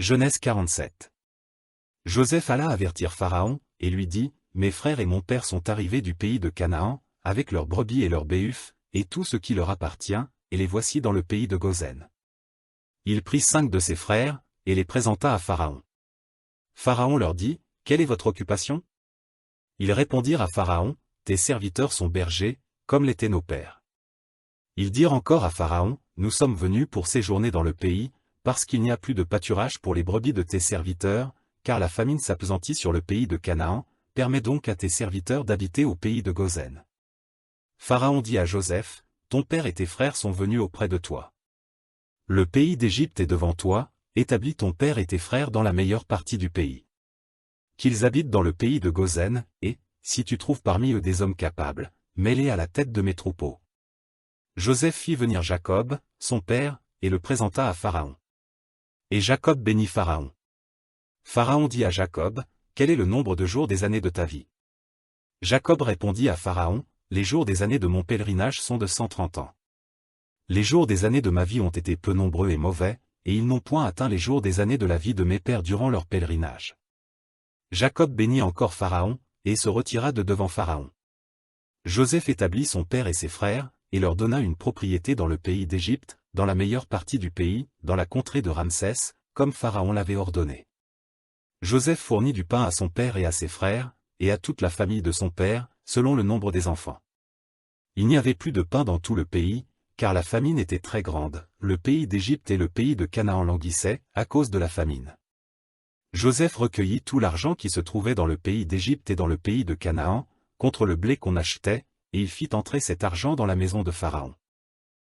Genèse 47. Joseph alla avertir Pharaon, et lui dit, « Mes frères et mon père sont arrivés du pays de Canaan, avec leurs brebis et leurs béhufs, et tout ce qui leur appartient, et les voici dans le pays de Goshen. » Il prit 5 de ses frères, et les présenta à Pharaon. Pharaon leur dit, « Quelle est votre occupation ?» Ils répondirent à Pharaon, « Tes serviteurs sont bergers, comme l'étaient nos pères. » Ils dirent encore à Pharaon, « Nous sommes venus pour séjourner dans le pays, parce qu'il n'y a plus de pâturage pour les brebis de tes serviteurs, car la famine s'appesantit sur le pays de Canaan, permets donc à tes serviteurs d'habiter au pays de Goshen. » Pharaon dit à Joseph, « Ton père et tes frères sont venus auprès de toi. Le pays d'Égypte est devant toi, établis ton père et tes frères dans la meilleure partie du pays. Qu'ils habitent dans le pays de Goshen, et, si tu trouves parmi eux des hommes capables, mets-les à la tête de mes troupeaux. » Joseph fit venir Jacob, son père, et le présenta à Pharaon. Et Jacob bénit Pharaon. Pharaon dit à Jacob, « Quel est le nombre de jours des années de ta vie ?» Jacob répondit à Pharaon, « Les jours des années de mon pèlerinage sont de 130 ans. Les jours des années de ma vie ont été peu nombreux et mauvais, et ils n'ont point atteint les jours des années de la vie de mes pères durant leur pèlerinage. » Jacob bénit encore Pharaon, et se retira de devant Pharaon. Joseph établit son père et ses frères, et leur donna une propriété dans le pays d'Égypte, dans la meilleure partie du pays, dans la contrée de Ramsès, comme Pharaon l'avait ordonné. Joseph fournit du pain à son père et à ses frères, et à toute la famille de son père, selon le nombre des enfants. Il n'y avait plus de pain dans tout le pays, car la famine était très grande, le pays d'Égypte et le pays de Canaan languissaient, à cause de la famine. Joseph recueillit tout l'argent qui se trouvait dans le pays d'Égypte et dans le pays de Canaan, contre le blé qu'on achetait, et il fit entrer cet argent dans la maison de Pharaon.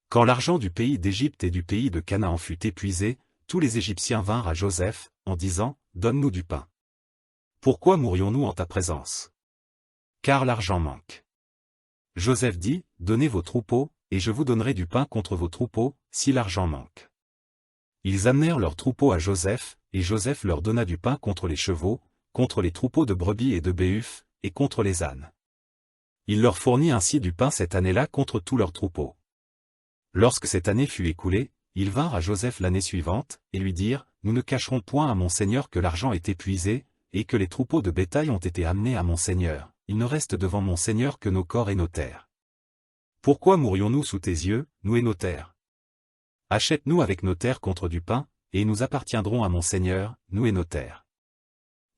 Quand l'argent du pays d'Égypte et du pays de Canaan fut épuisé, tous les Égyptiens vinrent à Joseph, en disant, « Donne-nous du pain. Pourquoi mourrions-nous en ta présence? Car l'argent manque. » Joseph dit, « Donnez vos troupeaux, et je vous donnerai du pain contre vos troupeaux, si l'argent manque. » Ils amenèrent leurs troupeaux à Joseph, et Joseph leur donna du pain contre les chevaux, contre les troupeaux de brebis et de béhufs, et contre les ânes. Il leur fournit ainsi du pain cette année-là contre tous leurs troupeaux. Lorsque cette année fut écoulée, ils vinrent à Joseph l'année suivante, et lui dirent, « Nous ne cacherons point à mon seigneur que l'argent est épuisé, et que les troupeaux de bétail ont été amenés à mon seigneur. Il ne reste devant mon seigneur que nos corps et nos terres. Pourquoi mourrions-nous sous tes yeux, nous et nos terres? Achète-nous avec nos terres contre du pain, et nous appartiendrons à mon seigneur, nous et nos terres.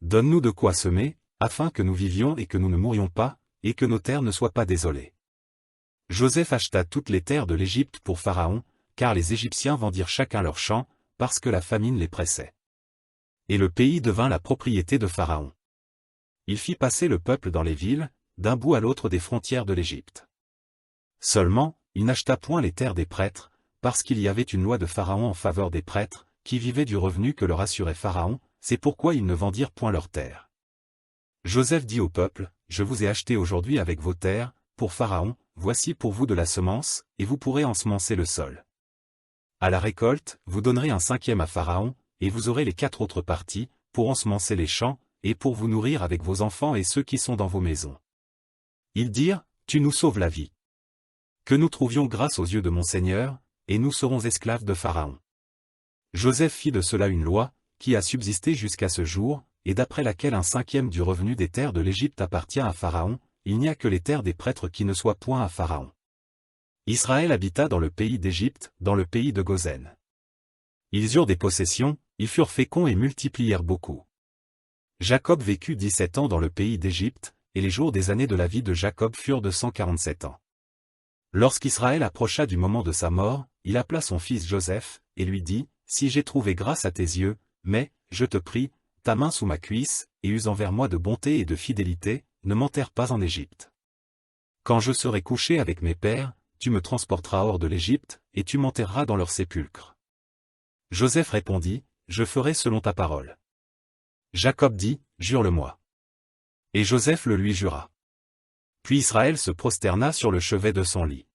Donne-nous de quoi semer, afin que nous vivions et que nous ne mourions pas, et que nos terres ne soient pas désolées. » Joseph acheta toutes les terres de l'Égypte pour Pharaon, car les Égyptiens vendirent chacun leur champ, parce que la famine les pressait. Et le pays devint la propriété de Pharaon. Il fit passer le peuple dans les villes, d'un bout à l'autre des frontières de l'Égypte. Seulement, il n'acheta point les terres des prêtres, parce qu'il y avait une loi de Pharaon en faveur des prêtres, qui vivaient du revenu que leur assurait Pharaon, c'est pourquoi ils ne vendirent point leurs terres. Joseph dit au peuple, « Je vous ai acheté aujourd'hui avec vos terres, pour Pharaon, voici pour vous de la semence, et vous pourrez ensemencer le sol. À la récolte, vous donnerez un 5e à Pharaon, et vous aurez les 4 autres parties, pour ensemencer les champs, et pour vous nourrir avec vos enfants et ceux qui sont dans vos maisons. » Ils dirent, « Tu nous sauves la vie. Que nous trouvions grâce aux yeux de mon Seigneur, et nous serons esclaves de Pharaon. » Joseph fit de cela une loi, qui a subsisté jusqu'à ce jour, et d'après laquelle un 5e du revenu des terres de l'Égypte appartient à Pharaon, il n'y a que les terres des prêtres qui ne soient point à Pharaon. Israël habita dans le pays d'Égypte, dans le pays de Goshen. Ils eurent des possessions, ils furent féconds et multiplièrent beaucoup. Jacob vécut 17 ans dans le pays d'Égypte, et les jours des années de la vie de Jacob furent de 147 ans. Lorsqu'Israël approcha du moment de sa mort, il appela son fils Joseph, et lui dit, « Si j'ai trouvé grâce à tes yeux, mais, je te prie, ta main sous ma cuisse, et use envers moi de bonté et de fidélité, ne m'enterre pas en Égypte. Quand je serai couché avec mes pères, tu me transporteras hors de l'Égypte, et tu m'enterreras dans leur sépulcre. » Joseph répondit, « Je ferai selon ta parole. » Jacob dit, « Jure-le-moi. » Et Joseph le lui jura. Puis Israël se prosterna sur le chevet de son lit.